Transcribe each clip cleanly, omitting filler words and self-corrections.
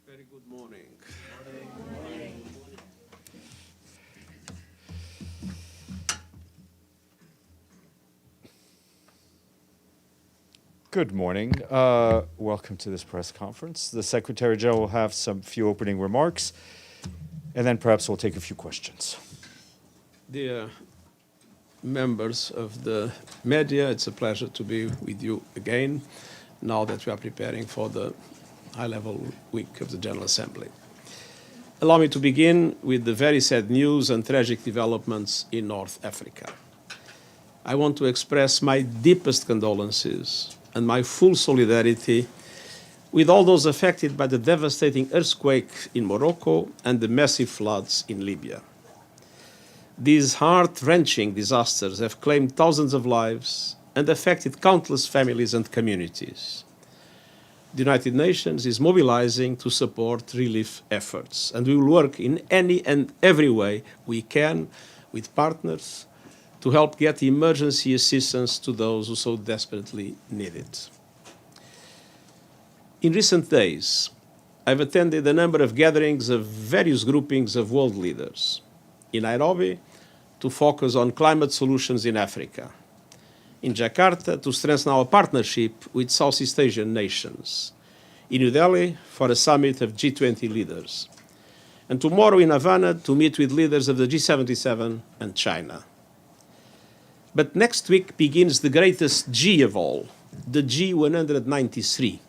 Very good morning. Good morning. Welcome to this press conference. The Secretary General will have some few opening remarks, and then perhaps we'll take a few questions. Dear members of the media, it's a pleasure to be with you again, now that we are preparing for the high-level week of the General Assembly. Allow me to begin with the very sad news and tragic developments in North Africa. I want to express my deepest condolences and my full solidarity with all those affected by the devastating earthquake in Morocco and the massive floods in Libya. These heart-wrenching disasters have claimed thousands of lives and affected countless families and communities. The United Nations is mobilizing to support relief efforts, and we will work in any and every way we can with partners to help get emergency assistance to those who so desperately need it. In recent days, I've attended a number of gatherings of various groupings of world leaders. In Nairobi, to focus on climate solutions in Africa. In Jakarta, to strengthen our partnership with Southeast Asian nations. In New Delhi, for a summit of G20 leaders. And tomorrow in Havana, to meet with leaders of the G77 and China. But next week begins the greatest G of all, the G193,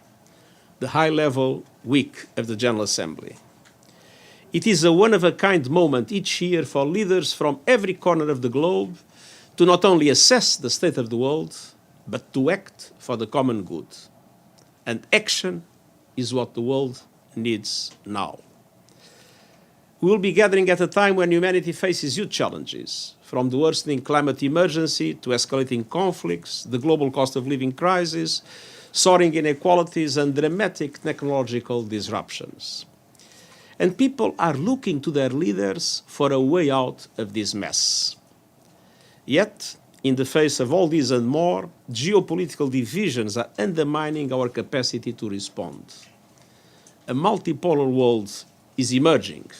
the high-level week of the General Assembly. It is a one-of-a-kind moment each year for leaders from every corner of the globe to not only assess the state of the world, but to act for the common good. And action is what the world needs now. We will be gathering at a time when humanity faces huge challenges, from the worsening climate emergency to escalating conflicts, the global cost of living crisis, soaring inequalities, and dramatic technological disruptions. And people are looking to their leaders for a way out of this mess. Yet, in the face of all this and more, geopolitical divisions are undermining our capacity to respond. A multipolar world is emerging,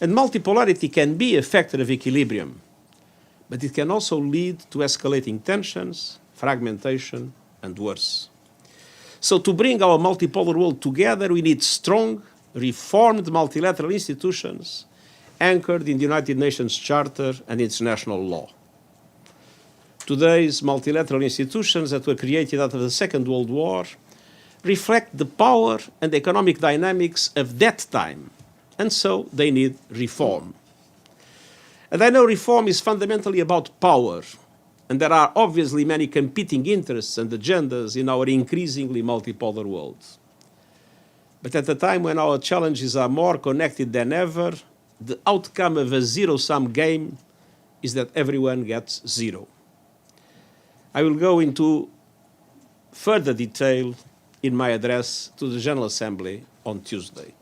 and multipolarity can be a factor of equilibrium, but it can also lead to escalating tensions, fragmentation, and worse. So to bring our multipolar world together, we need strong, reformed multilateral institutions anchored in the United Nations Charter and international law. Today's multilateral institutions that were created after the Second World War reflect the power and economic dynamics of that time, and so they need reform. And I know reform is fundamentally about power, and there are obviously many competing interests and agendas in our increasingly multipolar world. But at a time when our challenges are more connected than ever, the outcome of a zero-sum game is that everyone gets zero. I will go into further detail in my address to the General Assembly on Tuesday.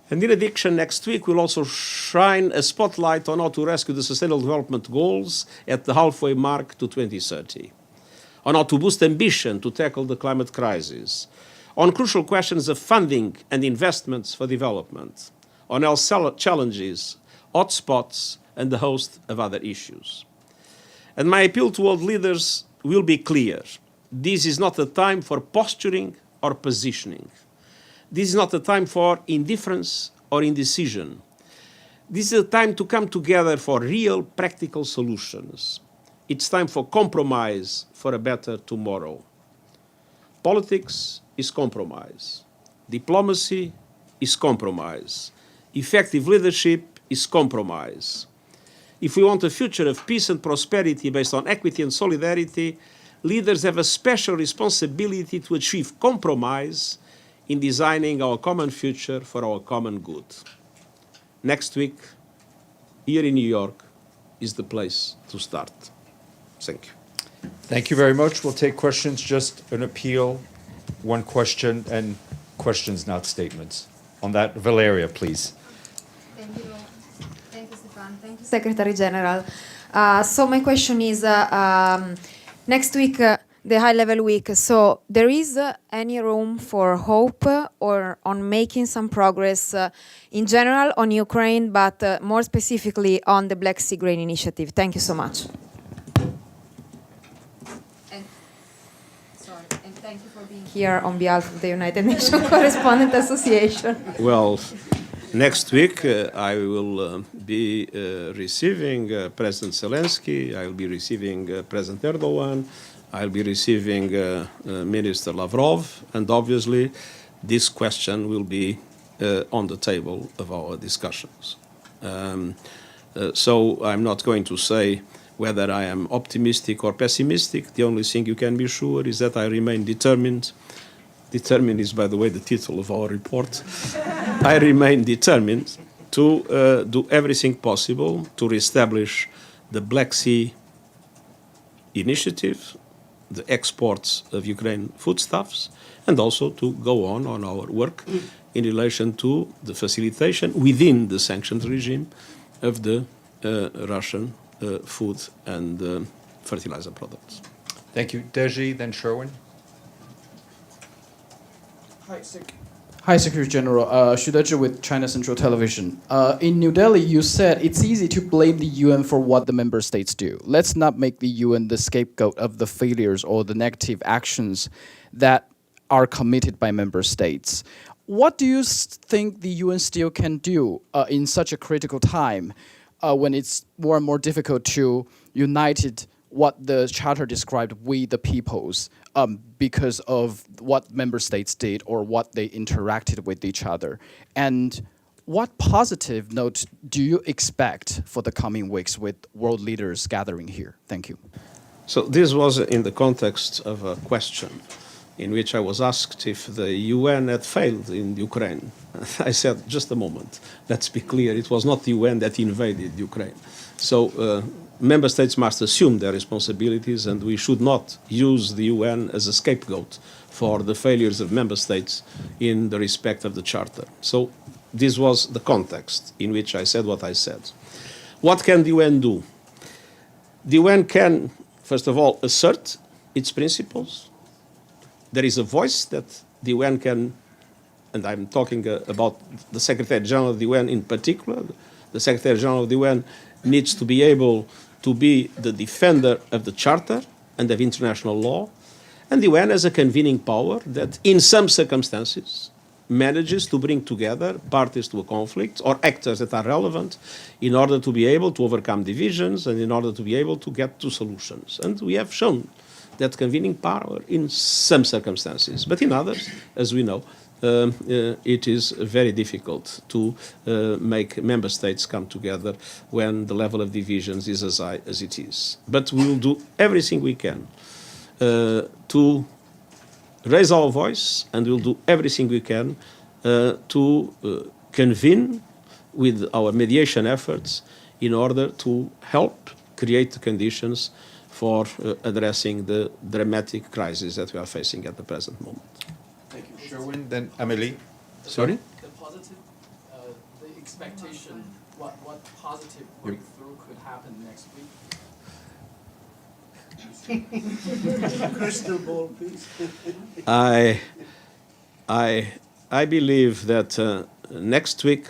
And in addition, next week we'll also shine a spotlight on how to rescue the Sustainable Development Goals at the halfway mark to 2030, on how to boost ambition to tackle the climate crisis, on crucial questions of funding and investments for development, on health challenges, hotspots, and a host of other issues. And my appeal to world leaders will be clear. This is not a time for posturing or positioning. This is not a time for indifference or indecision. This is a time to come together for real, practical solutions. It's time for compromise for a better tomorrow. Politics is compromise. Diplomacy is compromise. Effective leadership is compromise. If we want a future of peace and prosperity based on equity and solidarity, leaders have a special responsibility to achieve compromise in designing our common future for our common good. Next week, here in New York, is the place to start. Thank you. Thank you very much. We'll take questions, just an appeal, one question, and questions, not statements. On that, Valeria, please. Thank you. Thank you, Stefan. Thank you, Secretary General. So my question is, next week, the high-level week. So there is any room for hope or on making some progress in general on Ukraine, but more specifically on the Black Sea Grain Initiative? Thank you so much. And thank you for being here on behalf of the United Nations Correspondent Association. Well, next week I will be receiving President Zelensky, I will be receiving President Erdogan, I'll be receiving Minister Lavrov, and obviously this question will be on the table of our discussions. So I'm not going to say whether I am optimistic or pessimistic. The only thing you can be sure is that I remain determined. Determined is, by the way, the title of our report. I remain determined to do everything possible to reestablish the Black Sea Initiative, the exports of Ukraine foodstuffs, and also to go on our work in relation to the facilitation within the sanctions regime of the Russian food and fertilizer products. Thank you. Deji, then Sherwin. Hi, Secretary General. Shudeji with China Central Television. In New Delhi, you said it's easy to blame the UN for what the member states do. Let's not make the UN the scapegoat of the failures or the negative actions that are committed by member states. What do you think the UN still can do in such a critical time when it's more and more difficult to unite what the Charter described, we the peoples, because of what member states did or what they interacted with each other? And what positive note do you expect for the coming weeks with world leaders gathering here? Thank you. So this was in the context of a question in which I was asked if the UN had failed in Ukraine. I said, just a moment, let's be clear, it was not the UN that invaded Ukraine. So member states must assume their responsibilities, and we should not use the UN as a scapegoat for the failures of member states in the respect of the Charter. So this was the context in which I said what I said. What can the UN do? The UN can, first of all, assert its principles. There is a voice that the UN can, and I'm talking about the Secretary General of the UN in particular. The Secretary General of the UN needs to be able to be the defender of the Charter and of international law. And the UN has a convening power that, in some circumstances, manages to bring together parties to a conflict or actors that are relevant in order to be able to overcome divisions and in order to be able to get to solutions. And we have shown that convening power in some circumstances. But in others, as we know, it is very difficult to make member states come together when the level of divisions is as high as it is. But we will do everything we can to raise our voice, and we'll do everything we can to convene with our mediation efforts in order to help create the conditions for addressing the dramatic crisis that we are facing at the present moment. Thank you. Sherwin, then Amélie. Sorry? The positive, the expectation, what positive breakthrough could happen next week? Crystal ball, please. I believe that next week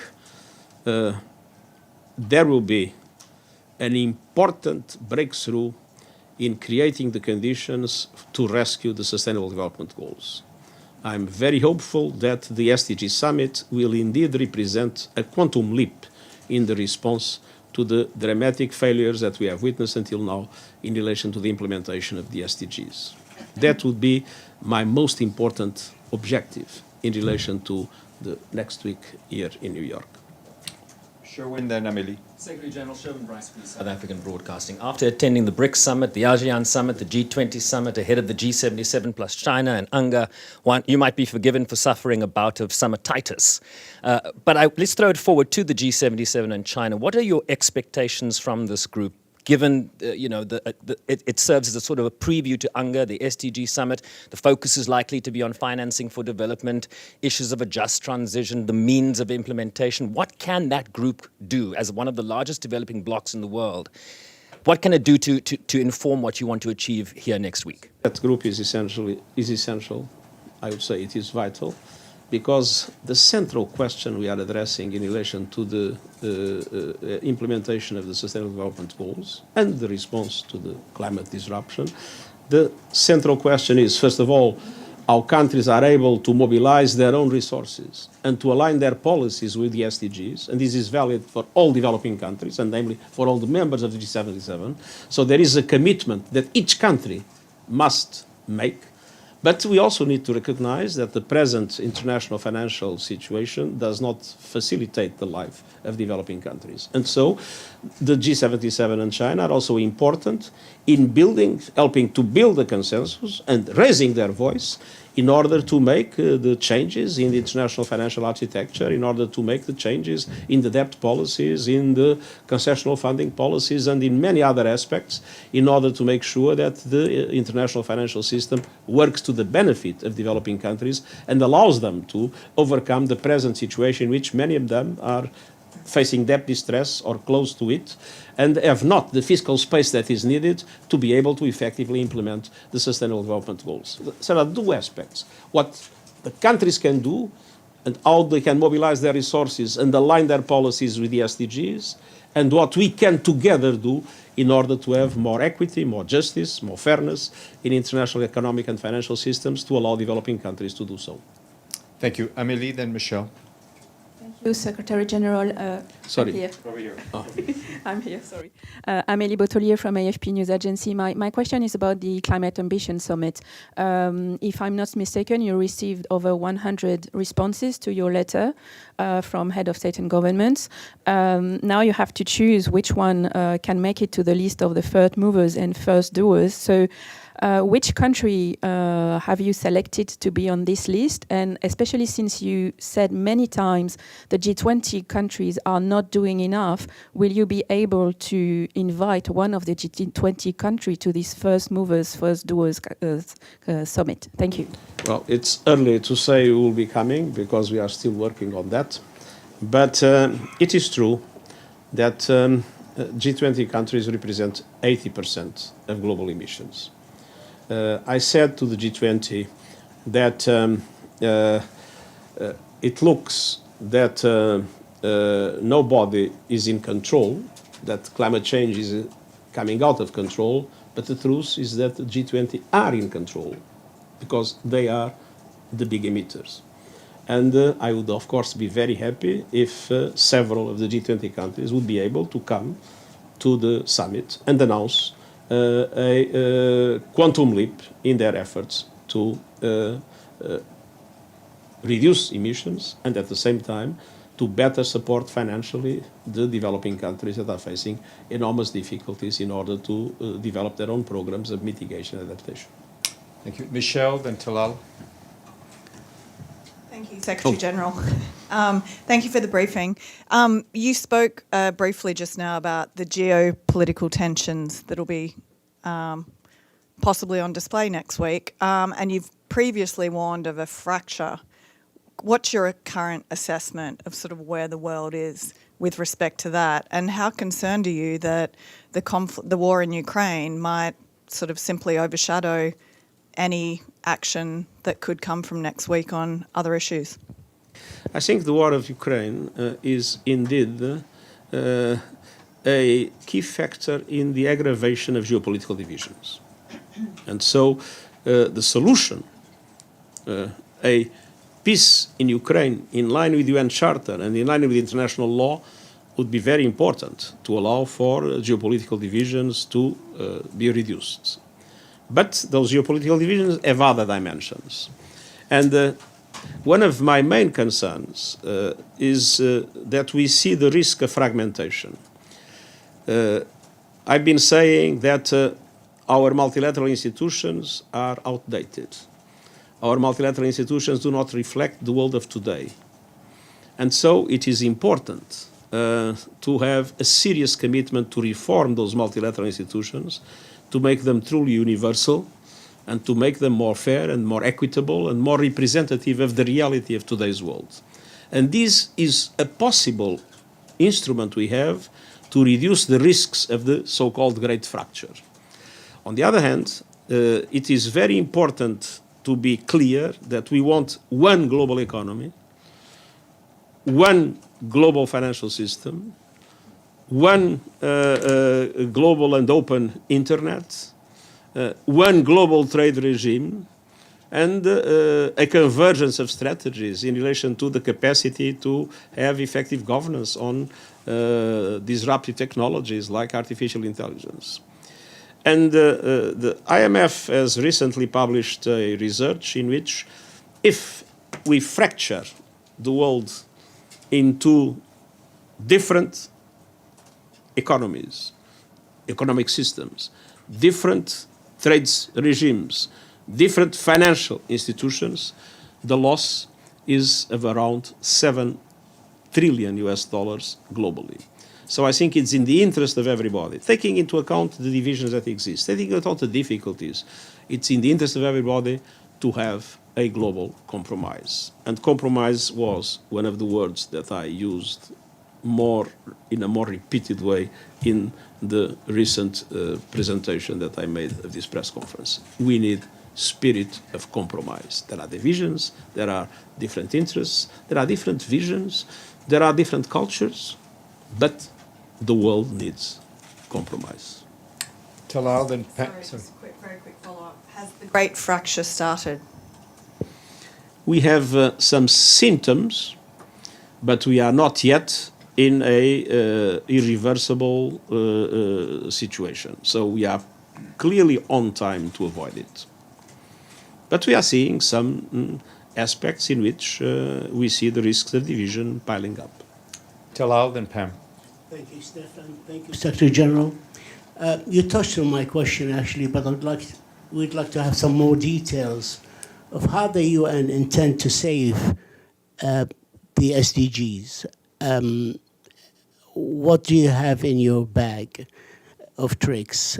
there will be an important breakthrough in creating the conditions to rescue the Sustainable Development Goals. I'm very hopeful that the SDG Summit will indeed represent a quantum leap in the response to the dramatic failures that we have witnessed until now in relation to the implementation of the SDGs. That would be my most important objective in relation to the next week here in New York. Sherwin, then Amélie. Secretary General Sherwin Bryce from South African Broadcasting. After attending the BRICS Summit, the ASEAN Summit, the G20 Summit, ahead of the G77 plus China and UNGA, you might be forgiven for suffering a bout of summititis. But let's throw it forward to the G77 and China. What are your expectations from this group, given it serves as a sort of a preview to UNGA, the SDG Summit? The focus is likely to be on financing for development, issues of a just transition, the means of implementation. What can that group do as one of the largest developing blocs in the world? what can it do to inform what you want to achieve here next week? That group is essential. I would say it is vital, because the central question we are addressing in relation to the implementation of the Sustainable Development Goals and the response to the climate disruption, the central question is, first of all, how countries are able to mobilize their own resources and to align their policies with the SDGs, and this is valid for all developing countries, and namely for all the members of the G77. So there is a commitment that each country must make. But we also need to recognize that the present international financial situation does not facilitate the life of developing countries. And so the G77 and China are also important in helping to build a consensus and raising their voice in order to make the changes in the international financial architecture, in order to make the changes in the debt policies, in the concessional funding policies, and in many other aspects, in order to make sure that the international financial system works to the benefit of developing countries and allows them to overcome the present situation in which many of them are facing debt distress or close to it, and have not the fiscal space that is needed to be able to effectively implement the Sustainable Development Goals. So there are two aspects: what the countries can do and how they can mobilize their resources and align their policies with the SDGs, and what we can together do in order to have more equity, more justice, more fairness in international economic and financial systems to allow developing countries to do so. Thank you. Amélie, then Michel. Thank you, Secretary General. Sorry. I'm here. Over here. I'm here, sorry. Amélie Bottelier from AFP News Agency. My question is about the Climate Ambition Summit. If I'm not mistaken, you received over 100 responses to your letter from head of state and governments. Now you have to choose which one can make it to the list of the first movers and first doers. So which country have you selected to be on this list? And especially since you said many times the G20 countries are not doing enough, will you be able to invite one of the G20 countries to this first movers, first doers summit? Thank you. Well, it's early to say who will be coming because we are still working on that. But it is true that G20 countries represent 80% of global emissions. I said to the G20 that it looks that nobody is in control, that climate change is coming out of control, but the truth is that the G20 are in control because they are the big emitters. And I would, of course, be very happy if several of the G20 countries would be able to come to the summit and announce a quantum leap in their efforts to reduce emissions and at the same time to better support financially the developing countries that are facing enormous difficulties in order to develop their own programs of mitigation and adaptation. Thank you. Michel, then Talal. Thank you, Secretary General. Thank you for the briefing. You spoke briefly just now about the geopolitical tensions that will be possibly on display next week, and you've previously warned of a fracture. What's your current assessment of sort of where the world is with respect to that, and how concerned are you that the war in Ukraine might sort of simply overshadow any action that could come from next week on other issues? I think the war of Ukraine is indeed a key factor in the aggravation of geopolitical divisions. And so the solution, a peace in Ukraine in line with the UN Charter and in line with international law, would be very important to allow for geopolitical divisions to be reduced. But those geopolitical divisions have other dimensions. And one of my main concerns is that we see the risk of fragmentation. I've been saying that our multilateral institutions are outdated. Our multilateral institutions do not reflect the world of today. And so it is important to have a serious commitment to reform those multilateral institutions, to make them truly universal, and to make them more fair and more equitable and more representative of the reality of today's world. And this is a possible instrument we have to reduce the risks of the so-called great fracture. On the other hand, it is very important to be clear that we want one global economy, one global financial system, one global and open internet, one global trade regime, and a convergence of strategies in relation to the capacity to have effective governance on disruptive technologies like artificial intelligence. And the IMF has recently published a research in which if we fracture the world into different economies, economic systems, different trade regimes, different financial institutions, the loss is of around $7 trillion globally. So I think it's in the interest of everybody, taking into account the divisions that exist, taking into account the difficulties, it's in the interest of everybody to have a global compromise. And compromise was one of the words that I used in a more repeated way in the recent presentation that I made of this press conference. We need spirit of compromise. There are divisions, there are different interests, there are different visions, there are different cultures, but the world needs compromise. Talal, then Sorry, just a very quick follow-up. Has the great fracture started? We have some symptoms, but we are not yet in a irreversible situation. So we are clearly on time to avoid it. But we are seeing some aspects in which we see the risks of division piling up. Talal, then Pam. Thank you, Stefan. Thank you, Secretary General. You touched on my question, actually, but we'd like to have some more details of how the UN intend to save the SDGs. What do you have in your bag of tricks?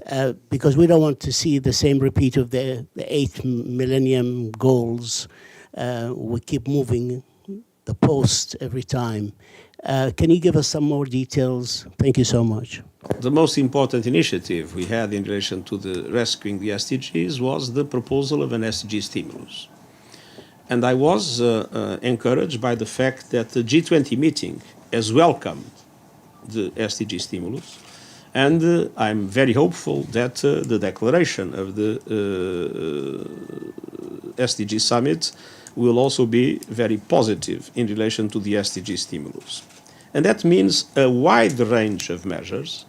Because we don't want to see the same repeat of the 8 millennium goals. We keep moving the post every time. Can you give us some more details? Thank you so much. The most important initiative we had in relation to the rescuing the SDGs was the proposal of an SDG stimulus. And I was encouraged by the fact that the G20 meeting has welcomed the SDG stimulus. And I'm very hopeful that the declaration of the SDG summit will also be very positive in relation to the SDG stimulus. And that means a wide range of measures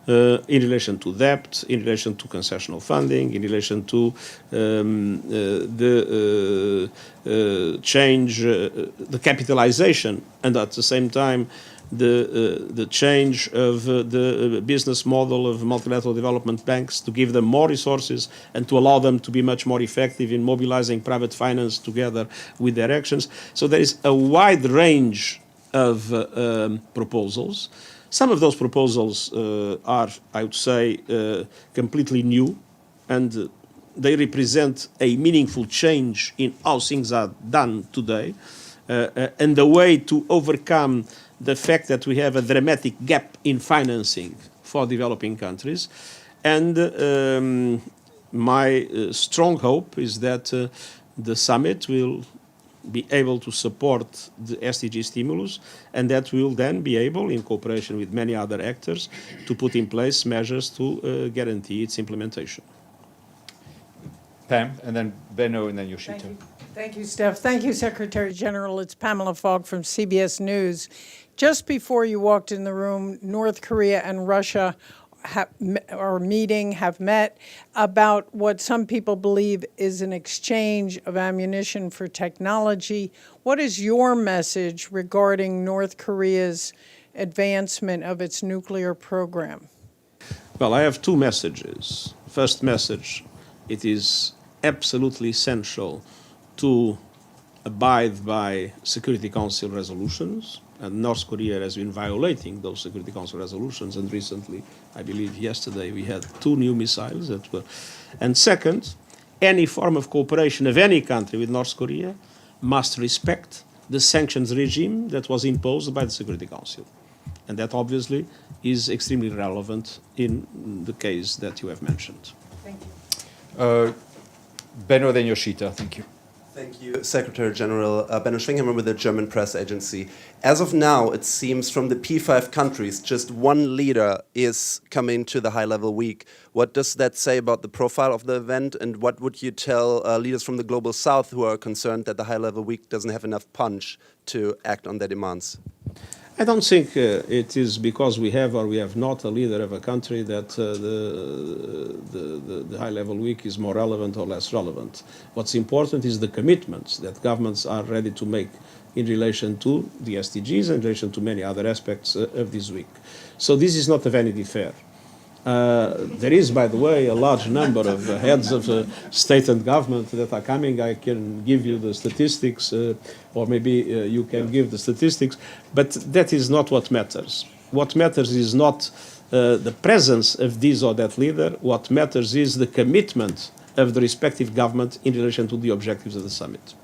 in relation to debt, in relation to concessional funding, in relation to the change, the capitalization, and at the same time the change of the business model of multilateral development banks to give them more resources and to allow them to be much more effective in mobilizing private finance together with their actions. So there is a wide range of proposals. Some of those proposals are, I would say, completely new, and they represent a meaningful change in how things are done today, and the way to overcome the fact that we have a dramatic gap in financing for developing countries. And my strong hope is that the summit will be able to support the SDG stimulus, and that will then be able, in cooperation with many other actors, to put in place measures to guarantee its implementation. Pam, and then Benno, and then Yoshito. Thank you, Steph. Thank you, Secretary General. It's Pamela Fogg from CBS News. Just before you walked in the room, North Korea and Russia have met about what some people believe is an exchange of ammunition for technology. What is your message regarding North Korea's advancement of its nuclear program? Well, I have two messages. First message, it is absolutely essential to abide by Security Council resolutions, and North Korea has been violating those Security Council resolutions, and recently, I believe yesterday, we had 2 new missiles that were. And second, any form of cooperation of any country with North Korea must respect the sanctions regime that was imposed by the Security Council. And that obviously is extremely relevant in the case that you have mentioned. Thank you. Benno, then Yoshita. Thank you. Thank you, Secretary General. Benno Schwinghammer with the German press agency. As of now, it seems from the P5 countries, just one leader is coming to the high-level week. What does that say about the profile of the event, and what would you tell leaders from the Global South who are concerned that the high-level week doesn't have enough punch to act on their demands? I don't think it is because we have or we have not a leader of a country that the high-level week is more relevant or less relevant. What's important is the commitments that governments are ready to make in relation to the SDGs and in relation to many other aspects of this week. So this is not a Vanity Fair. There is, by the way, a large number of heads of state and government that are coming. I can give you the statistics, or maybe you can give the statistics, but that is not what matters. What matters is not the presence of this or that leader. What matters is the commitment of the respective government in relation to the objectives of the summit.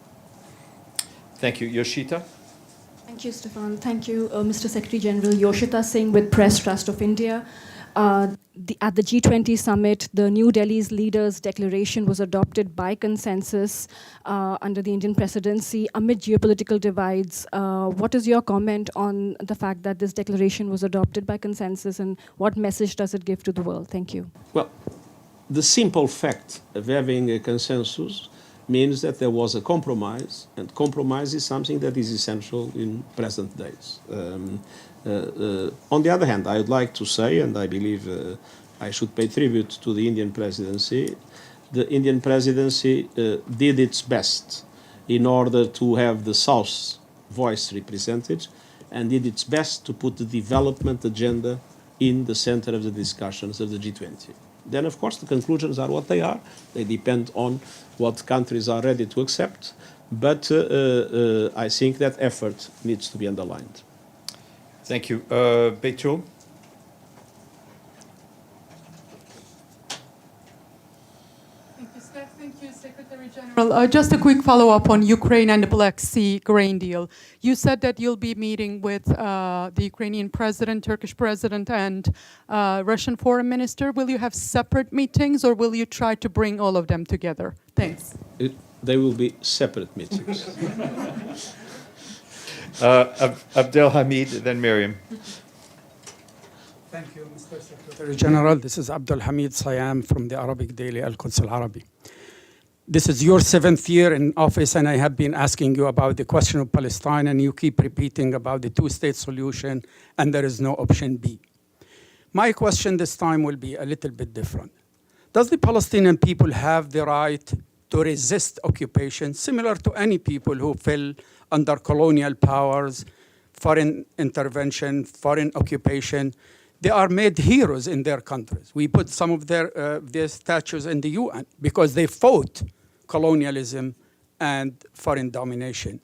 Thank you. Yoshita? Thank you, Stefan. Thank you, Mr. Secretary General. Yoshita Singh with Press Trust of India. At the G20 summit, the New Delhi's leaders' declaration was adopted by consensus under the Indian presidency amid geopolitical divides. What is your comment on the fact that this declaration was adopted by consensus, and what message does it give to the world? Thank you. Well, the simple fact of having a consensus means that there was a compromise, and compromise is something that is essential in present days. On the other hand, I would like to say, and I believe I should pay tribute to the Indian presidency, the Indian presidency did its best in order to have the South's voice represented, and did its best to put the development agenda in the center of the discussions of the G20. Then, of course, the conclusions are what they are. They depend on what countries are ready to accept, but I think that effort needs to be underlined. Thank you. Beitul? Thank you, Steph. Thank you, Secretary General. Just a quick follow-up on Ukraine and the Black Sea grain deal. You said that you'll be meeting with the Ukrainian president, Turkish president, and Russian foreign minister. Will you have separate meetings, or will you try to bring all of them together? Thanks. They will be separate meetings. Abdelhamid, then Miriam. Thank you, Mr. Secretary General. This is Abdelhamid Sayam from the Arabic daily Al-Quds Al-Arabi. This is your 7th year in office, and I have been asking you about the question of Palestine, and you keep repeating about the two-state solution, and there is no option B. My question this time will be a little bit different. Does the Palestinian people have the right to resist occupation, similar to any people who fell under colonial powers, foreign intervention, foreign occupation? They are made heroes in their countries. We put some of their statues in the UN because they fought colonialism and foreign domination.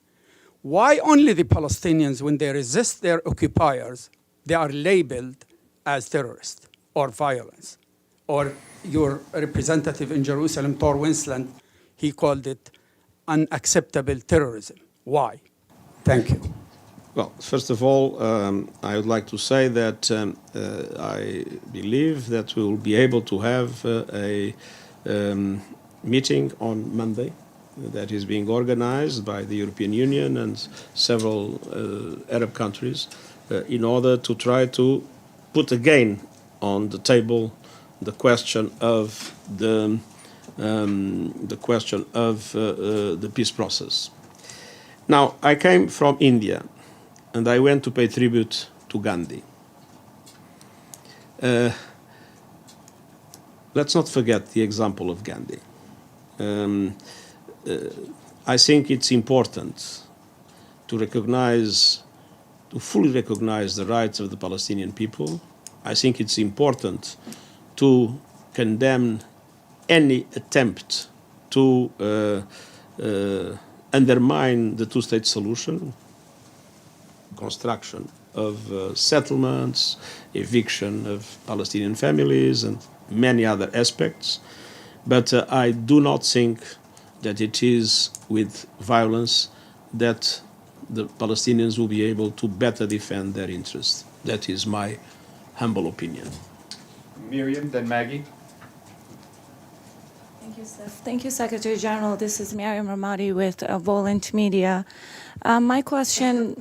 Why only the Palestinians, when they resist their occupiers, they are labeled as terrorists or violence? Or your representative in Jerusalem, Tor Winsland, he called it unacceptable terrorism. Why? Thank you. Well, first of all, I would like to say that I believe that we will be able to have a meeting on Monday that is being organized by the European Union and several Arab countries in order to try to put again on the table the question of the peace process. Now, I came from India, and I went to pay tribute to Gandhi. Let's not forget the example of Gandhi. I think it's important to fully recognize the rights of the Palestinian people. I think it's important to condemn any attempt to undermine the two-state solution, construction of settlements, eviction of Palestinian families, and many other aspects. But I do not think that it is with violence that the Palestinians will be able to better defend their interests. That is my humble opinion. Miriam, then Maggie. Thank you, Steph. Thank you, Secretary General. This is Miriam Ramadi with Volant Media. My question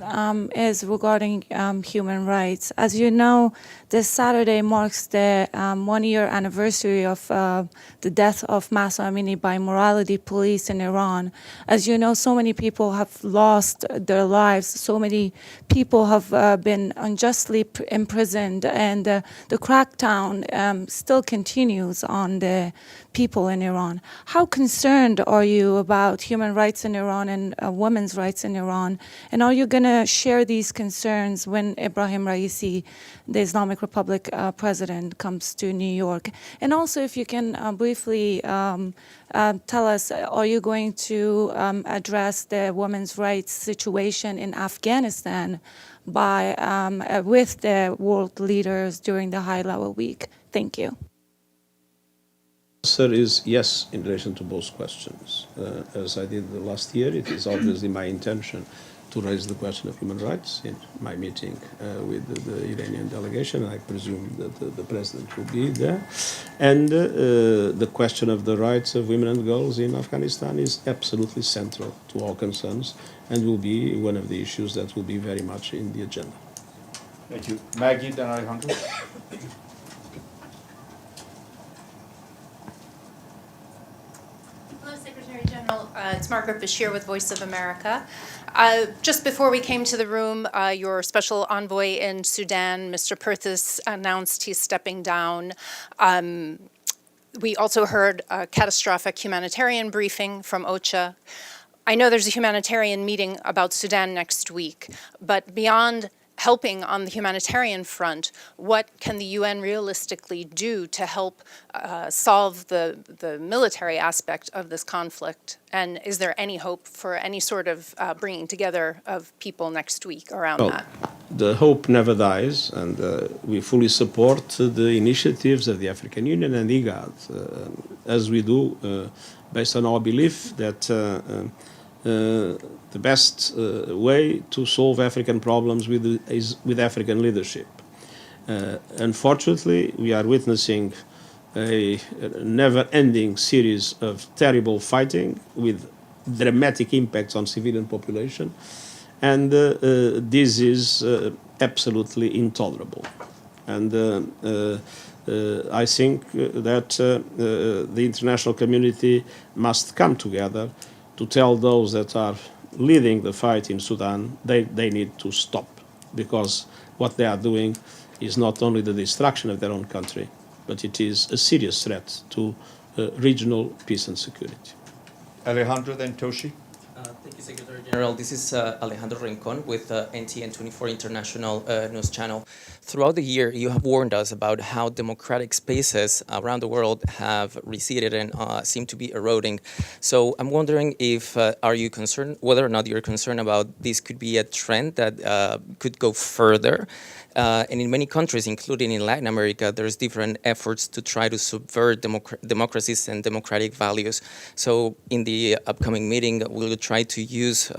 is regarding human rights. As you know, this Saturday marks the 1-year anniversary of the death of Mahsa Amini by morality police in Iran. As you know, so many people have lost their lives. So many people have been unjustly imprisoned, and the crackdown still continues on the people in Iran. How concerned are you about human rights in Iran and women's rights in Iran? And are you going to share these concerns when Ibrahim Raisi, the Islamic Republic president, comes to New York? And also, if you can briefly tell us, are you going to address the women's rights situation in Afghanistan with the world leaders during the high-level week? Thank you. Answer is yes in relation to both questions. As I did the last year, it is obviously my intention to raise the question of human rights in my meeting with the Iranian delegation. I presume that the president will be there. And the question of the rights of women and girls in Afghanistan is absolutely central to all concerns and will be one of the issues that will be very much in the agenda. Thank you. Maggie, then Alejandro. Hello, Secretary General. It's Margaret Bashir with Voice of America. Just before we came to the room, your special envoy in Sudan, Mr. Perthes, announced he's stepping down. We also heard a catastrophic humanitarian briefing from OCHA. I know there's a humanitarian meeting about Sudan next week, but beyond helping on the humanitarian front, what can the UN realistically do to help solve the military aspect of this conflict? And is there any hope for any sort of bringing together of people next week around that? The hope never dies, and we fully support the initiatives of the African Union and IGAD, as we do based on our belief that the best way to solve African problems is with African leadership. Unfortunately, we are witnessing a never-ending series of terrible fighting with dramatic impacts on civilian population, and this is absolutely intolerable. And I think that the international community must come together to tell those that are leading the fight in Sudan they need to stop, because what they are doing is not only the destruction of their own country, but it is a serious threat to regional peace and security. Alejandro, then Toshi. Thank you, Secretary General. This is Alejandro Rincon with NTN 24 International News Channel. Throughout the year, you have warned us about how democratic spaces around the world have receded and seem to be eroding. So I'm wondering if, are you concerned, whether or not you're concerned about this could be a trend that could go further? And in many countries, including in Latin America, there's different efforts to try to subvert democracies and democratic values. So in the upcoming meeting, will you try to use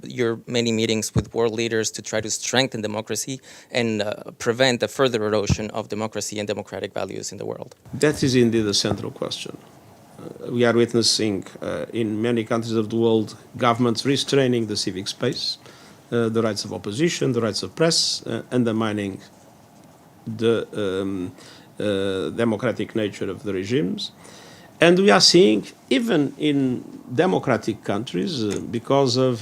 your many meetings with world leaders to try to strengthen democracy and prevent the further erosion of democracy and democratic values in the world? That is indeed a central question. We are witnessing in many countries of the world governments restraining the civic space, the rights of opposition, the rights of press, undermining the democratic nature of the regimes. And we are seeing, even in democratic countries, because of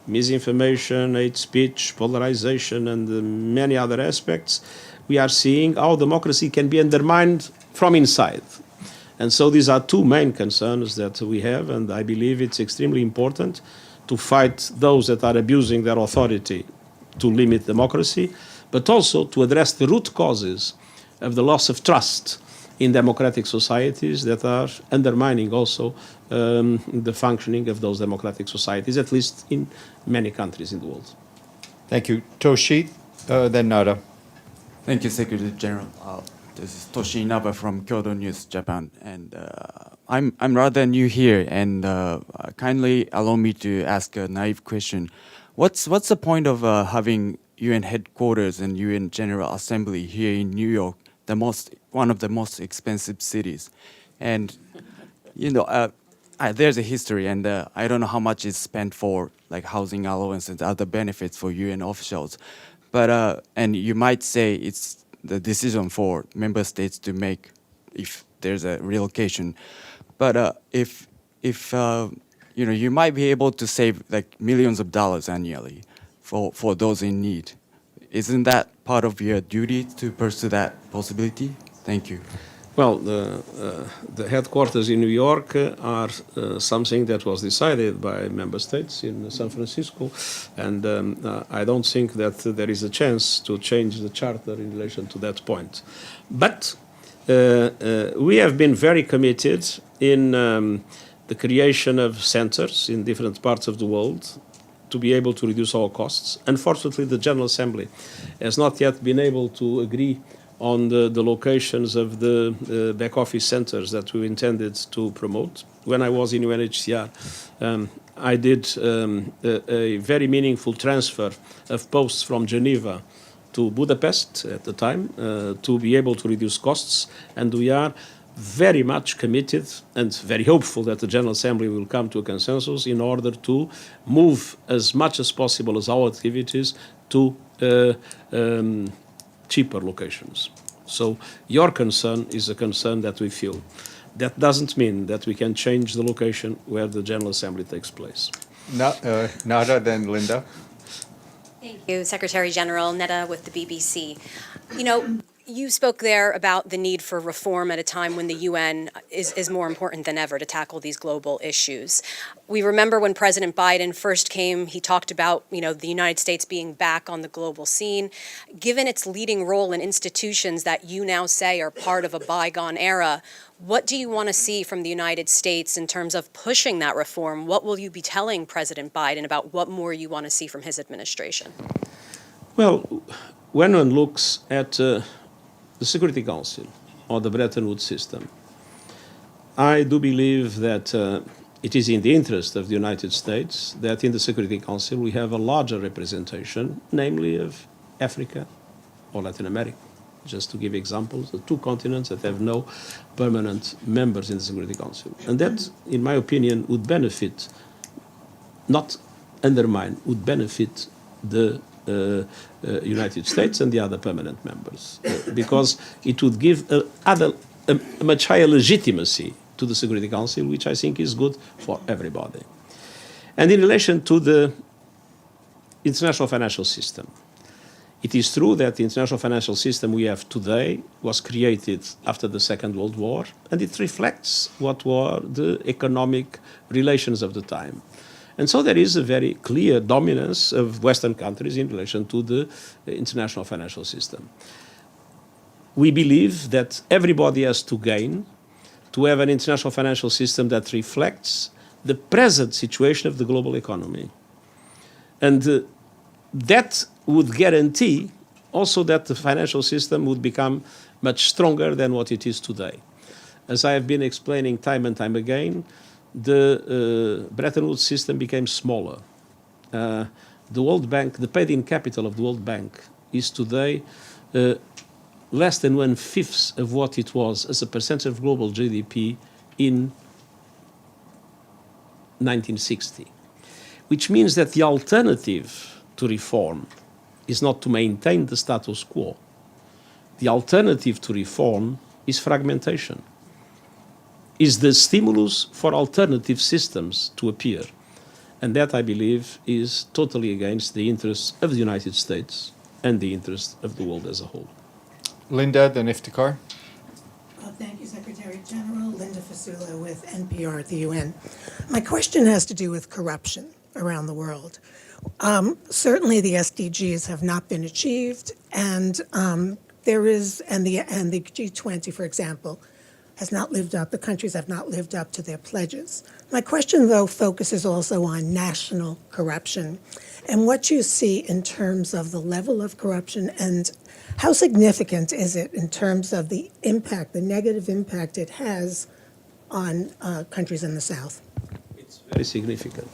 misinformation, hate speech, polarization, and many other aspects, we are seeing how democracy can be undermined from inside. And so these are two main concerns that we have, and I believe it's extremely important to fight those that are abusing their authority to limit democracy, but also to address the root causes of the loss of trust in democratic societies that are undermining also the functioning of those democratic societies, at least in many countries in the world. Thank you. Toshi, then Nara. Thank you, Secretary General. This is Toshi Inaba from Kyodo News, Japan, and I'm rather new here, and kindly allow me to ask a naive question. What's the point of having UN headquarters and UN General Assembly here in New York, one of the most expensive cities. And, you know, there's a history, and I don't know how much is spent for like housing allowance and other benefits for UN officials. But, and you might say it's the decision for member states to make if there's a relocation. But if you know, you might be able to save like millions of dollars annually for those in need. Isn't that part of your duty to pursue that possibility? Thank you. Well, the headquarters in New York are something that was decided by member states in San Francisco, and I don't think that there is a chance to change the charter in relation to that point. But we have been very committed in the creation of centers in different parts of the world to be able to reduce our costs. Unfortunately, the General Assembly has not yet been able to agree on the locations of the back office centers that we intended to promote. When I was in UNHCR, I did a very meaningful transfer of posts from Geneva to Budapest at the time to be able to reduce costs, and we are very much committed and very hopeful that the General Assembly will come to a consensus in order to move as much as possible as our activities to cheaper locations. So your concern is a concern that we feel. That doesn't mean that we can change the location where the General Assembly takes place. Nada, then Linda. Thank you, Secretary General. Netta with the BBC. You know, you spoke there about the need for reform at a time when the UN is more important than ever to tackle these global issues. We remember when President Biden first came, he talked about, you know, the United States being back on the global scene. Given its leading role in institutions that you now say are part of a bygone era, what do you want to see from the United States in terms of pushing that reform? What will you be telling President Biden about what more you want to see from his administration? Well, when one looks at the Security Council or the Bretton Woods system, I do believe that it is in the interest of the United States that in the Security Council we have a larger representation, namely of Africa or Latin America. Just to give examples, the two continents that have no permanent members in the Security Council. And that, in my opinion, would benefit, not undermine, would benefit the United States and the other permanent members, because it would give a much higher legitimacy to the Security Council, which I think is good for everybody. And in relation to the international financial system, it is true that the international financial system we have today was created after the Second World War, and it reflects what were the economic relations of the time. And so there is a very clear dominance of Western countries in relation to the international financial system. We believe that everybody has to gain to have an international financial system that reflects the present situation of the global economy. And that would guarantee also that the financial system would become much stronger than what it is today. As I have been explaining time and time again, the Bretton Woods system became smaller. The World Bank, the paid-in capital of the World Bank is today less than 1/5 of what it was as a percentage of global GDP in 1960, which means that the alternative to reform is not to maintain the status quo. The alternative to reform is fragmentation, is the stimulus for alternative systems to appear. And that, I believe, is totally against the interests of the United States and the interests of the world as a whole. Linda, then Iftikhar. Thank you, Secretary General. Linda Fasula with NPR at the UN. My question has to do with corruption around the world. Certainly the SDGs have not been achieved, and the G20, for example, has not lived up, the countries have not lived up to their pledges. My question, though, focuses also on national corruption and what you see in terms of the level of corruption and how significant is it in terms of the impact, the negative impact it has on countries in the South? It's very significant.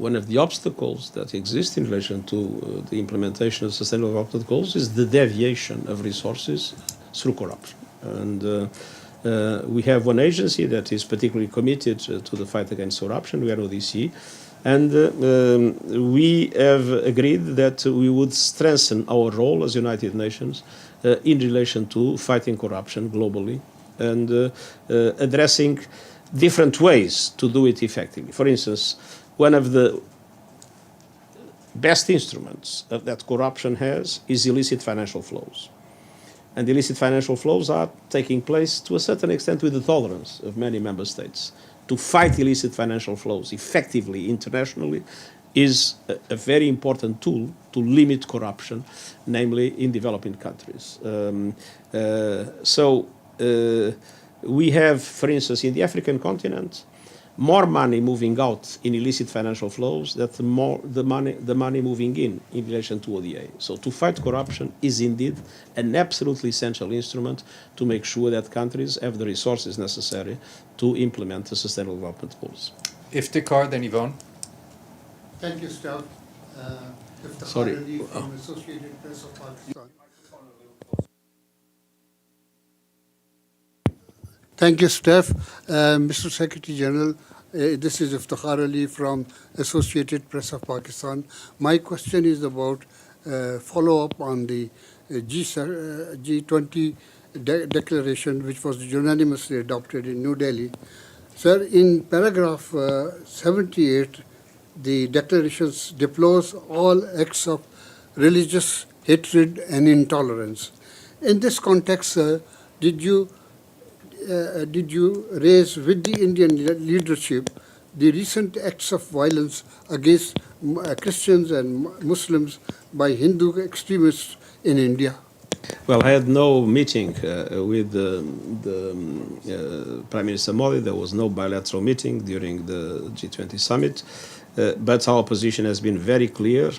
one of the obstacles that exist in relation to the implementation of Sustainable Development Goals is the deviation of resources through corruption. And we have one agency that is particularly committed to the fight against corruption, we are ODC, and we have agreed that we would strengthen our role as United Nations in relation to fighting corruption globally and addressing different ways to do it effectively. For instance, one of the best instruments that corruption has is illicit financial flows. And illicit financial flows are taking place to a certain extent with the tolerance of many member states. To fight illicit financial flows effectively internationally is a very important tool to limit corruption, namely in developing countries. We have, for instance, in the African continent, more money moving out in illicit financial flows than the money moving in relation to ODA. So to fight corruption is indeed an absolutely essential instrument to make sure that countries have the resources necessary to implement the Sustainable Development Goals. Iftikhar, then Yvonne. Thank you, Staff. Sorry. Ali from Associated Press of Pakistan. Thank you, Steph. Mr. Secretary General, this is Iftikhar Ali from Associated Press of Pakistan. My question is about follow-up on the G20 declaration, which was unanimously adopted in New Delhi. Sir, in paragraph 78, the declaration deplores all acts of religious hatred and intolerance. In this context, did you raise with the Indian leadership the recent acts of violence against Christians and Muslims by Hindu extremists in India? Well, I had no meeting with the Prime Minister Modi. There was no bilateral meeting during the G20 summit, but our position has been very clear.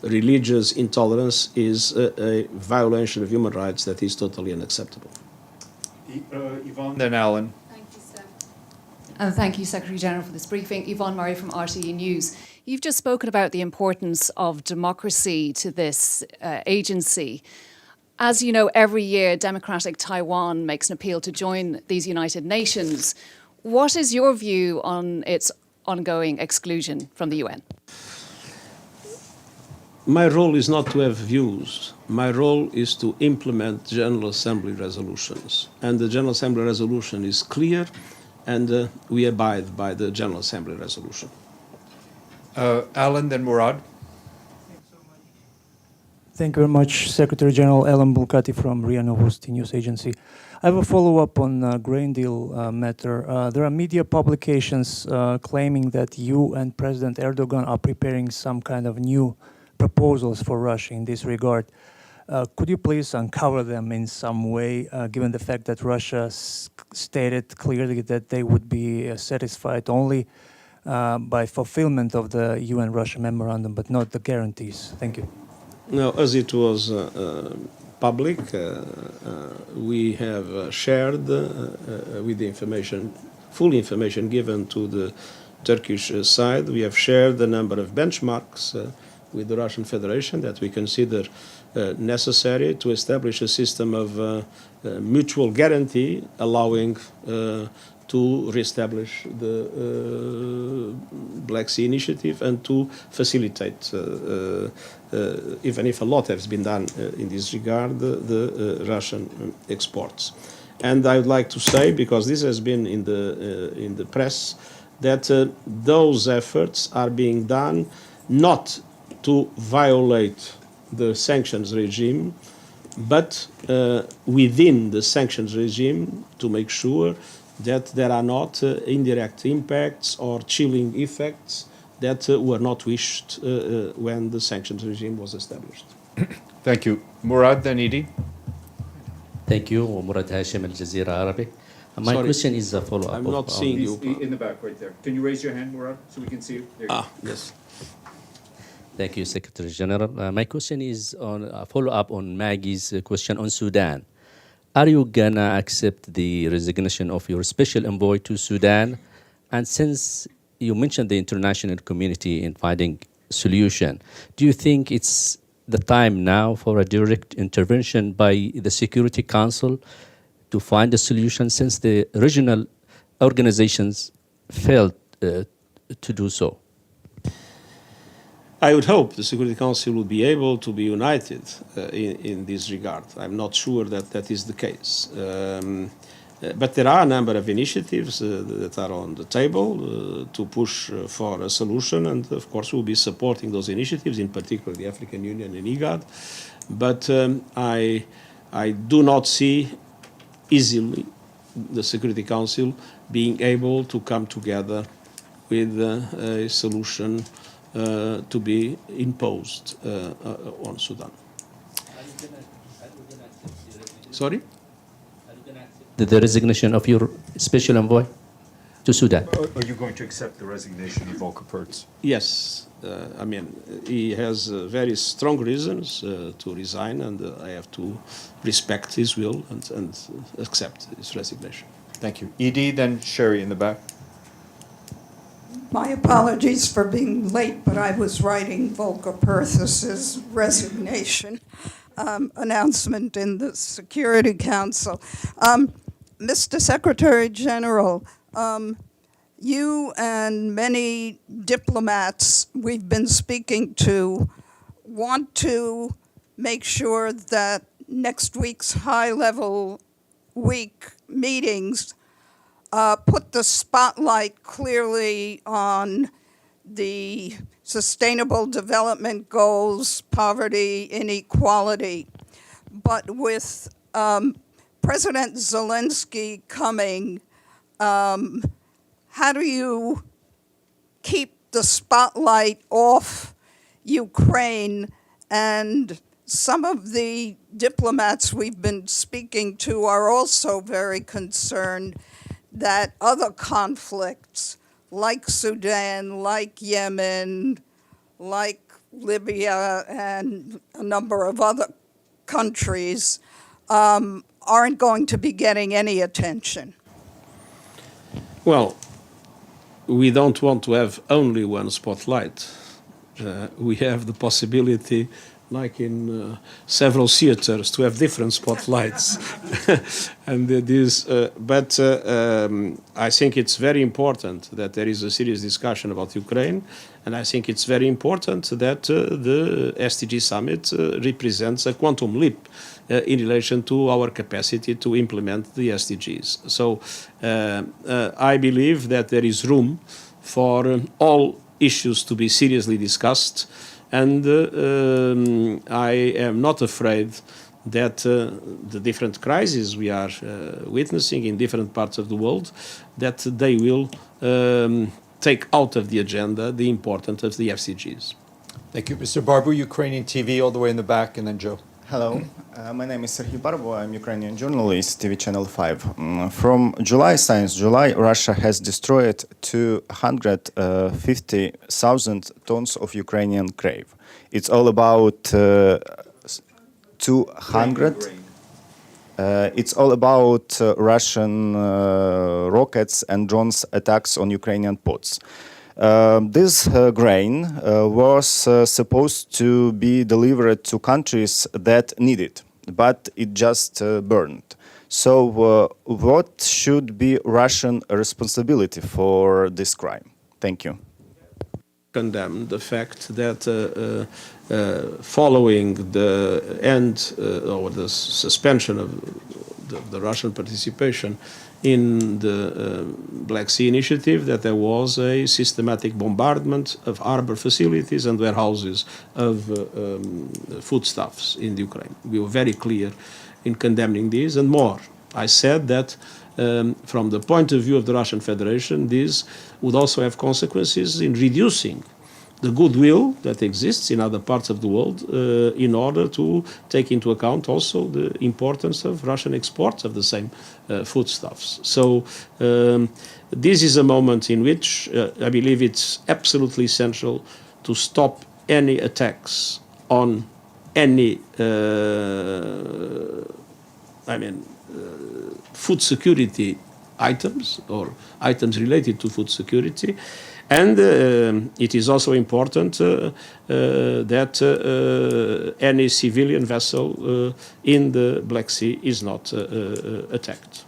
Religious intolerance is a violation of human rights that is totally unacceptable. Yvonne, then Alan. Thank you, Steph. And thank you, Secretary General, for this briefing. Yvonne Murray from RTE News. You've just spoken about the importance of democracy to this agency. As you know, every year, democratic Taiwan makes an appeal to join these United Nations. What is your view on its ongoing exclusion from the UN? My role is not to have views. My role is to implement General Assembly resolutions. And the General Assembly resolution is clear, and we abide by the General Assembly resolution. Alan, then Murad. Thank you very much, Secretary General Alan Bulkati from RIA Novosti News Agency. I have a follow-up on grain deal matter. There are media publications claiming that you and President Erdogan are preparing some kind of new proposals for Russia in this regard. Could you please uncover them in some way, given the fact that Russia stated clearly that they would be satisfied only by fulfillment of the UN-Russia memorandum, but not the guarantees? Thank you. No, as it was public, we have shared with the information, full information given to the Turkish side. We have shared the number of benchmarks with the Russian Federation that we consider necessary to establish a system of mutual guarantee allowing to reestablish the Black Sea Initiative and to facilitate, even if a lot has been done in this regard, the Russian exports. And I would like to say, because this has been in the press, that those efforts are being done not to violate the sanctions regime, but within the sanctions regime to make sure that there are not indirect impacts or chilling effects that were not wished when the sanctions regime was established. Thank you. Murad, then Edie. Thank you. Murad Hashim, Al Jazeera Arabic. My question is a follow-up. I'm not seeing you. In the back right there. Can you raise your hand, Murad, so we can see you? There you go. Yes. Thank you, Secretary General. My question is on a follow-up on Maggie's question on Sudan. Are you gonna accept the resignation of your special envoy to Sudan? And since you mentioned the international community in finding solution. Do you think it's the time now for a direct intervention by the Security Council to find a solution, since the regional organizations failed to do so? I would hope the Security Council will be able to be united in this regard. I'm not sure that that is the case. But there are a number of initiatives that are on the table to push for a solution, and of course we'll be supporting those initiatives, in particular the African Union and IGAD. But I do not see easily the Security Council being able to come together with a solution to be imposed on Sudan. Sorry? The resignation of your special envoy to Sudan? Are you going to accept the resignation of Volker Perthes? Yes. I mean, he has very strong reasons to resign, and I have to respect his will and accept his resignation. Thank you. Edie, then Sherry in the back. My apologies for being late, but I was writing Volker Perthes's resignation announcement in the Security Council. Mr. Secretary General, you and many diplomats we've been speaking to want to make sure that next week's high-level week meetings put the spotlight clearly on the Sustainable Development Goals, poverty, inequality. But with President Zelensky coming, how do you keep the spotlight off Ukraine? And some of the diplomats we've been speaking to are also very concerned that other conflicts, like Sudan, like Yemen, like Libya, and a number of other countries, aren't going to be getting any attention. Well, we don't want to have only one spotlight. We have the possibility, like in several theaters, to have different spotlights. And I think it's very important that there is a serious discussion about Ukraine, and I think it's very important that the SDG summit represents a quantum leap in relation to our capacity to implement the SDGs. So I believe that there is room for all issues to be seriously discussed, and I am not afraid that the different crises we are witnessing in different parts of the world, that they will take out of the agenda the importance of the SDGs. Thank you. Mr. Barbu, Ukrainian TV, all the way in the back, and then Joe. Hello, my name is Serhiy Barbu. I'm Ukrainian journalist, TV Channel 5. From July, since July, Russia has destroyed 250,000 tons of Ukrainian grain. It's all about 200. It's all about Russian rockets and drones attacks on Ukrainian ports. This grain was supposed to be delivered to countries that need it, but it just burned. So what should be Russian responsibility for this crime? Thank you. Condemn the fact that following the end or the suspension of the Russian participation in the Black Sea Initiative, that there was a systematic bombardment of harbor facilities and warehouses of foodstuffs in the Ukraine. We were very clear in condemning this, and more. I said that from the point of view of the Russian Federation, this would also have consequences in reducing the goodwill that exists in other parts of the world in order to take into account also the importance of Russian exports of the same foodstuffs. So this is a moment in which I believe it's absolutely essential to stop any attacks on any food security items or items related to food security, And it is also important that any civilian vessel in the Black Sea is not attacked.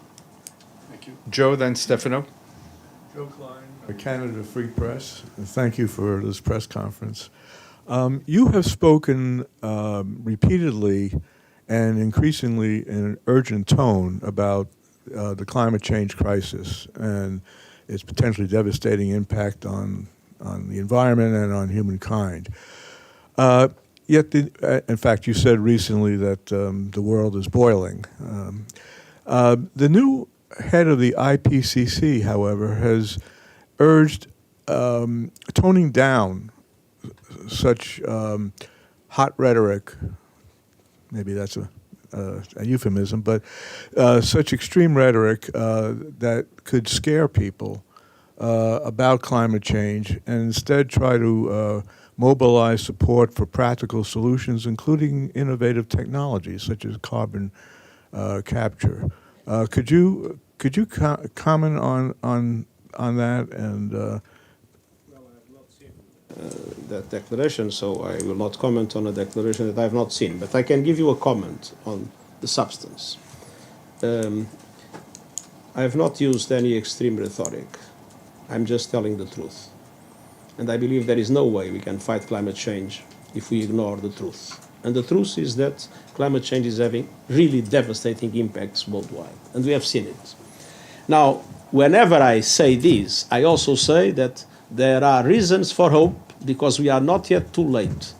Thank you. Joe, then Stefano. Joe Klein, Canada Free Press. And thank you for this press conference. You have spoken repeatedly and increasingly in an urgent tone about the climate change crisis and its potentially devastating impact on the environment and on humankind. Yet, in fact, you said recently that the world is boiling. The new head of the IPCC, however, has urged toning down such hot rhetoric, maybe that's a euphemism, but such extreme rhetoric that could scare people about climate change, and instead try to mobilize support for practical solutions, including innovative technologies such as carbon capture. Could you comment on that? And that declaration, so I will not comment on a declaration that I have not seen, but I can give you a comment on the substance. I have not used any extreme rhetoric. I'm just telling the truth. And I believe there is no way we can fight climate change if we ignore the truth. And the truth is that climate change is having really devastating impacts worldwide, and we have seen it. Now, whenever I say this, I also say that there are reasons for hope, because we are not yet too late.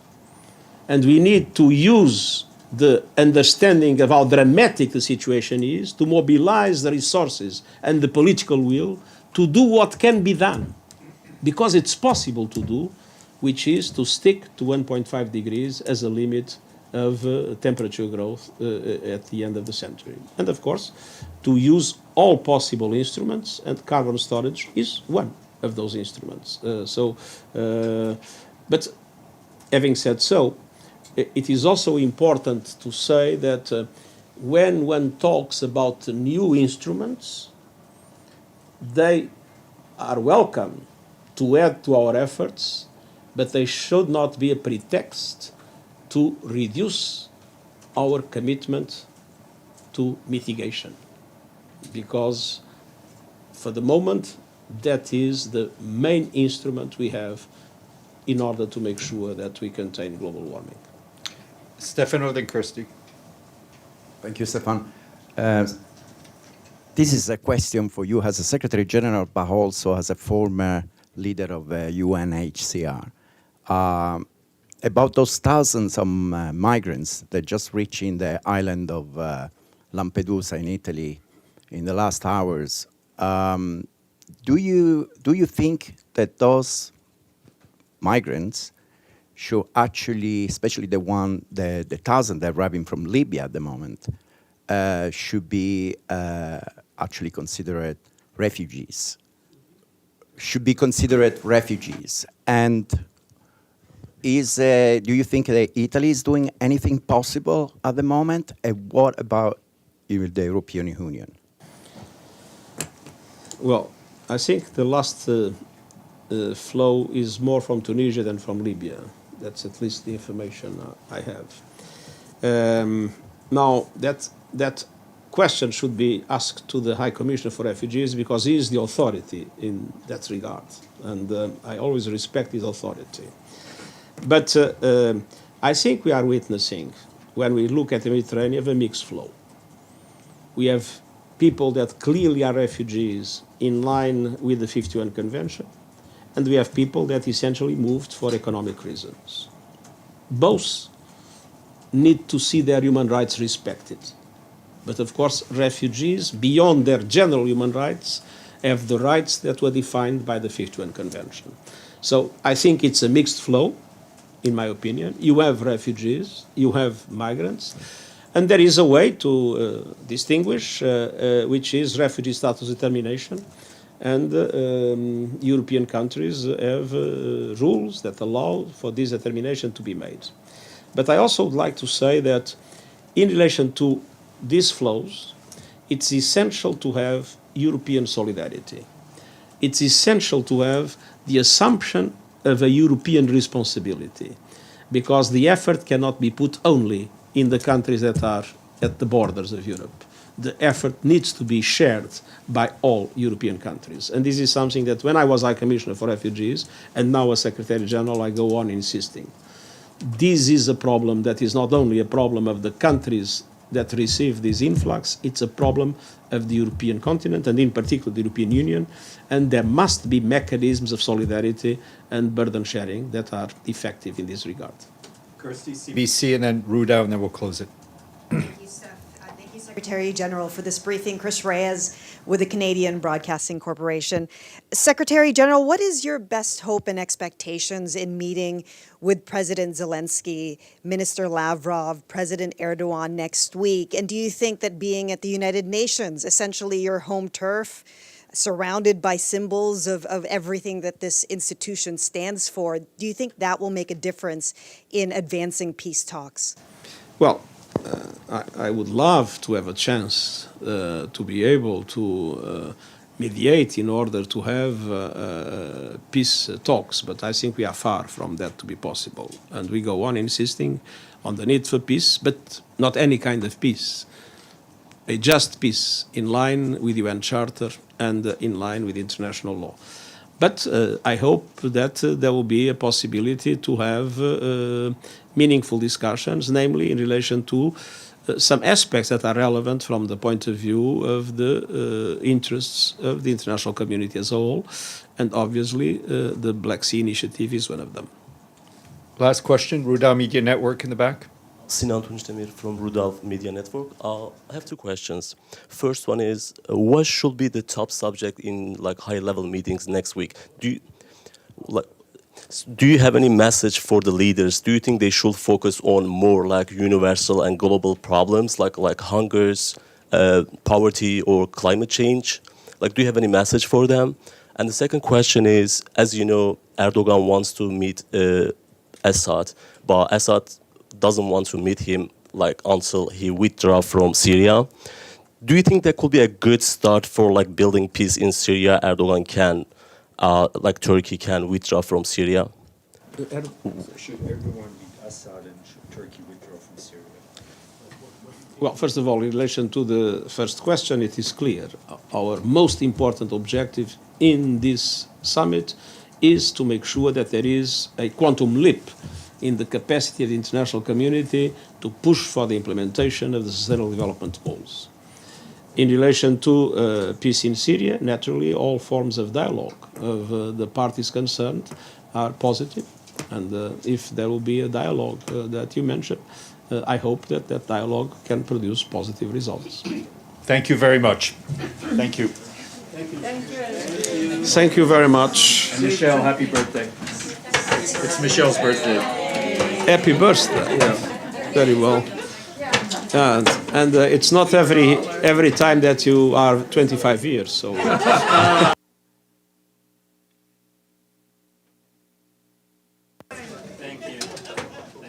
And we need to use the understanding of how dramatic the situation is to mobilize the resources and the political will to do what can be done. Because it's possible to do, which is to stick to 1.5 degrees as a limit of temperature growth at the end of the century. And of course, to use all possible instruments, and carbon storage is one of those instruments. But having said so, it is also important to say that when one talks about new instruments, they are welcome to add to our efforts, but they should not be a pretext to reduce our commitment to mitigation. Because for the moment, that is the main instrument we have in order to make sure that we contain global warming. Stefano, then Kirsty. Thank you, Stefan. This is a question for you as a Secretary General, but also as a former leader of UNHCR. About those thousands of migrants that just reaching the island of Lampedusa in Italy in the last hours, do you think that those migrants should actually, especially the thousand that are arriving from Libya at the moment, should be actually considered refugees? Should be considered refugees? And do you think that Italy is doing anything possible at the moment? And what about the European Union? Well, I think the last flow is more from Tunisia than from Libya. That's at least the information I have. Now, that question should be asked to the High Commissioner for Refugees, because he is the authority in that regard. And I always respect his authority. But I think we are witnessing, when we look at the Mediterranean, a mixed flow. We have people that clearly are refugees in line with the 51 Convention, and we have people that essentially moved for economic reasons. Both need to see their human rights respected. But of course, refugees, beyond their general human rights, have the rights that were defined by the 51 Convention. So I think it's a mixed flow, in my opinion. You have refugees, you have migrants, and there is a way to distinguish, which is refugee status determination. And European countries have rules that allow for this determination to be made. But I also would like to say that in relation to these flows, it's essential to have European solidarity. It's essential to have the assumption of a European responsibility, because the effort cannot be put only in the countries that are at the borders of Europe. The effort needs to be shared by all European countries. And this is something that when I was High Commissioner for Refugees and now as Secretary General, I go on insisting. This is a problem that is not only a problem of the countries that receive this influx, it's a problem of the European continent and in particular the European Union, and there must be mechanisms of solidarity and burden sharing that are effective in this regard. Kirsty, CBC, and then Ruda, and then we'll close it. Thank you, Secretary General, for this briefing. Chris Reyes with the Canadian Broadcasting Corporation. Secretary General, what is your best hope and expectations in meeting with President Zelensky, Minister Lavrov, President Erdogan next week? And do you think that being at the United Nations, essentially your home turf, surrounded by symbols of everything that this institution stands for, do you think that will make a difference in advancing peace talks? Well, I would love to have a chance to be able to mediate in order to have peace talks, but I think we are far from that to be possible. And we go on insisting on the need for peace, but not any kind of peace. A just peace in line with the UN Charter and in line with international law. But I hope that there will be a possibility to have meaningful discussions, namely in relation to some aspects that are relevant from the point of view of the interests of the international community as a whole. And obviously, the Black Sea Initiative is one of them. Last question, Rudal Media Network in the back. Sinan Tunçdemir from Rudolph Media Network. I have two questions. First one is, what should be the top subject in like high-level meetings next week? Do you have any message for the leaders? Do you think they should focus on more like universal and global problems like hungers, poverty, or climate change? Like, do you have any message for them? And the second question is, as you know, Erdogan wants to meet Assad, but Assad doesn't want to meet him like until he withdraws from Syria. Do you think that could be a good start for like building peace in Syria? Erdogan can, like Turkey can withdraw from Syria? Should Erdogan meet Assad and should Turkey withdraw from Syria? Well, first of all, in relation to the first question, it is clear. Our most important objective in this summit is to make sure that there is a quantum leap in the capacity of the international community to push for the implementation of the Sustainable Development Goals. In relation to peace in Syria, naturally, all forms of dialogue of the parties concerned are positive. And if there will be a dialogue that you mentioned, I hope that that dialogue can produce positive results. Thank you very much. Thank you. Thank you very much. And Michelle, happy birthday. It's Michelle's birthday. Happy birthday. Yeah. Very well. And it's not every time that you are 25 years. So.